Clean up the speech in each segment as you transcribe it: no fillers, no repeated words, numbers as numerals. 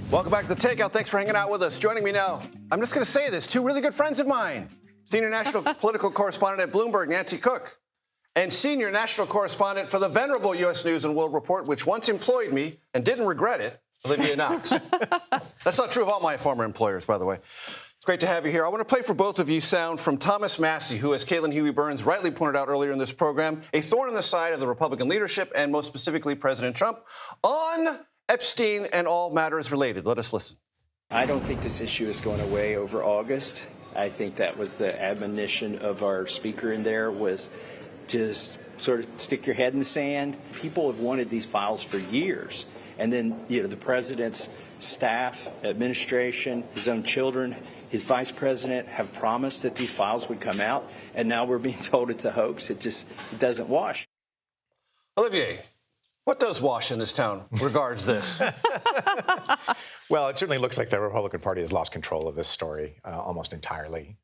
Welcome back to the Takeout. Thanks for hanging out with us. Joining me now, I'm just going to say this, two really good friends of mine. Senior national political correspondent at Bloomberg, Nancy Cook, and senior national correspondent for the venerable U.S. News and World Report, which once employed me and didn't regret it, Olivier Knox. That's not true of all my former employers, by the way. It's great to have you here. I want to play for both of you sound from Thomas Massie, who, as Caitlin Huey-Burns rightly pointed out earlier in this program, a thorn in the side of the Republican leadership and most specifically President Trump on Epstein and all matters related. Let us listen. I don't think this issue is going away over August. I think that was the admonition of our speaker in there, was just sort of stick your head in the sand. People have wanted these files for years. And then, the president's staff, administration, his own children, his vice president have promised that these files would come out. And now we're being told it's a hoax. It doesn't wash. Olivier, what does wash in this town regards this? Well, it certainly looks like the Republican Party has lost control of this story almost entirely.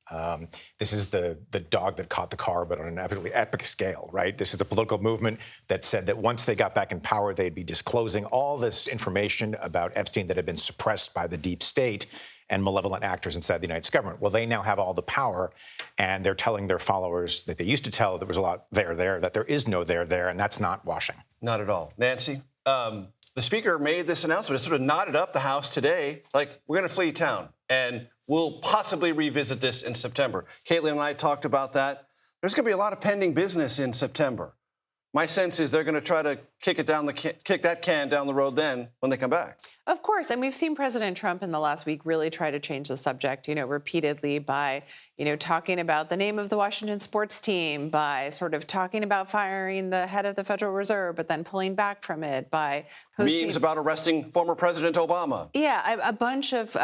This is the dog that caught the car, but on an epic scale, right? This is a political movement that said that once they got back in power, they'd be disclosing all this information about Epstein that had been suppressed by the deep state and malevolent actors inside the United States government. Well, they now have all the power, and they're telling their followers that they used to tell there was a lot there, that there is no there, and that's not washing. Not at all. Nancy, the speaker made this announcement. It sort of knotted up the House today, like, we're going to flee town, and we'll possibly revisit this in September. Caitlin and I talked about that. There's going to be a lot of pending business in September. My sense is they're going to try to kick that can down the road then when they come back. Of course. And we've seen President Trump in the last week really try to change the subject, repeatedly by, talking about the name of the Washington sports team, by sort of talking about firing the head of the Federal Reserve, but then pulling back from it, by posting memes about arresting former President Obama. Yeah, a bunch of,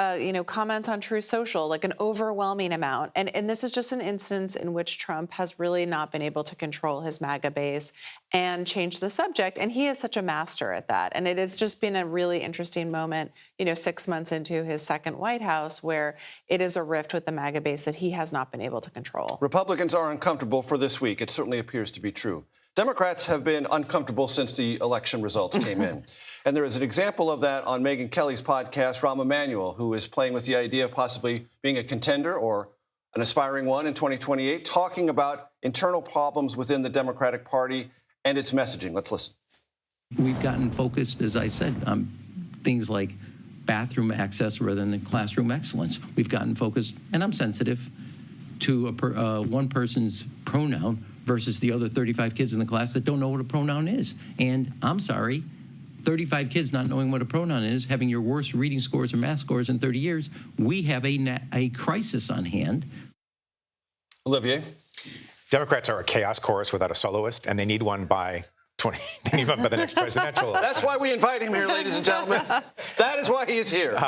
comments on Truth Social, like an overwhelming amount. And this is just an instance in which Trump has really not been able to control his MAGA base and change the subject. And he is such a master at that. And it has just been a really interesting moment, 6 months into his second White House, where it is a rift with the MAGA base that he has not been able to control. Republicans are uncomfortable for this week. It certainly appears to be true. Democrats have been uncomfortable since the election results came in. And there is an example of that on Megyn Kelly's podcast, Rahm Emanuel, who is playing with the idea of possibly being a contender or an aspiring one in 2028, talking about internal problems within the Democratic Party and its messaging. Let's listen. We've gotten focused, as I said, on things like bathroom access rather than classroom excellence. We've gotten focused, and I'm sensitive to one person's pronoun versus the other 35 kids in the class that don't know what a pronoun is. And I'm sorry, 35 kids not knowing what a pronoun is, having your worst reading scores or math scores in 30 years, we have a crisis on hand. Olivier? Democrats are a chaos chorus without a soloist, and they need one by they need one by the next presidential. That's why we invite him here, ladies and gentlemen. That is why he is here.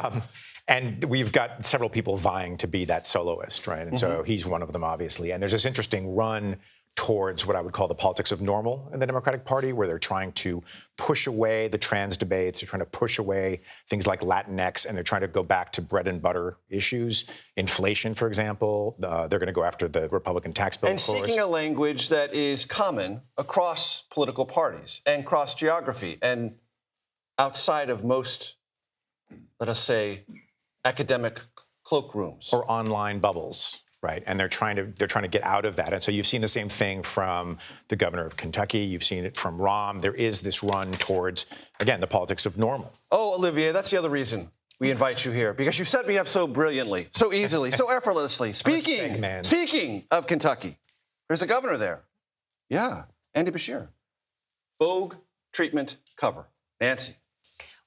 And we've got several people vying to be that soloist, right? And so he's one of them, obviously. And there's this interesting run towards what I would call the politics of normal in the Democratic Party, where they're trying to push away the trans debates, they're trying to push away things like Latinx, and they're trying to go back to bread and butter issues. Inflation, for example, they're going to go after the Republican tax bill, and seeking a language that is common across political parties and cross geography and outside of most, let us say, academic cloakrooms. Or online bubbles. Right, and they're trying to get out of that. And so you've seen the same thing from the governor of Kentucky. You've seen it from Rahm. There is this run towards, again, the politics of normal. Oh, Olivier, that's the other reason we invite you here, because you set me up so brilliantly, so easily, so effortlessly. Speaking of Kentucky, there's a governor there. Yeah, Andy Beshear. Vogue treatment cover. Nancy.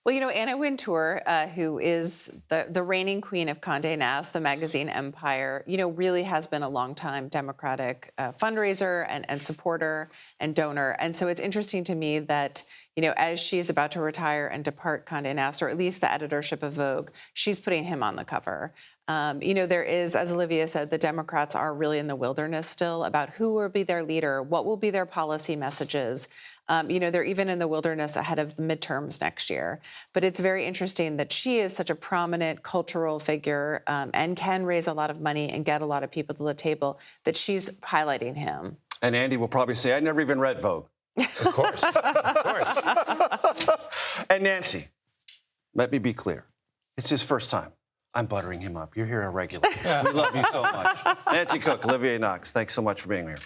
Well, Anna Wintour, who is the reigning queen of Condé Nast, the magazine empire, really has been a longtime Democratic fundraiser and supporter and donor. And so it's interesting to me that, as she is about to retire and depart Condé Nast, or at least the editorship of Vogue, she's putting him on the cover. There is, as Olivia said, the Democrats are really in the wilderness still about who will be their leader, what will be their policy messages. They're even in the wilderness ahead of the midterms next year. But it's very interesting that she is such a prominent cultural figure and can raise a lot of money and get a lot of people to the table that she's highlighting him. And Andy will probably say, I never even read Vogue. Of course. Of course. And Nancy, let me be clear. It's his first time. I'm buttering him up. You're here a regular. We love you so much. Nancy Cook, Olivier Knox, thanks so much for being here.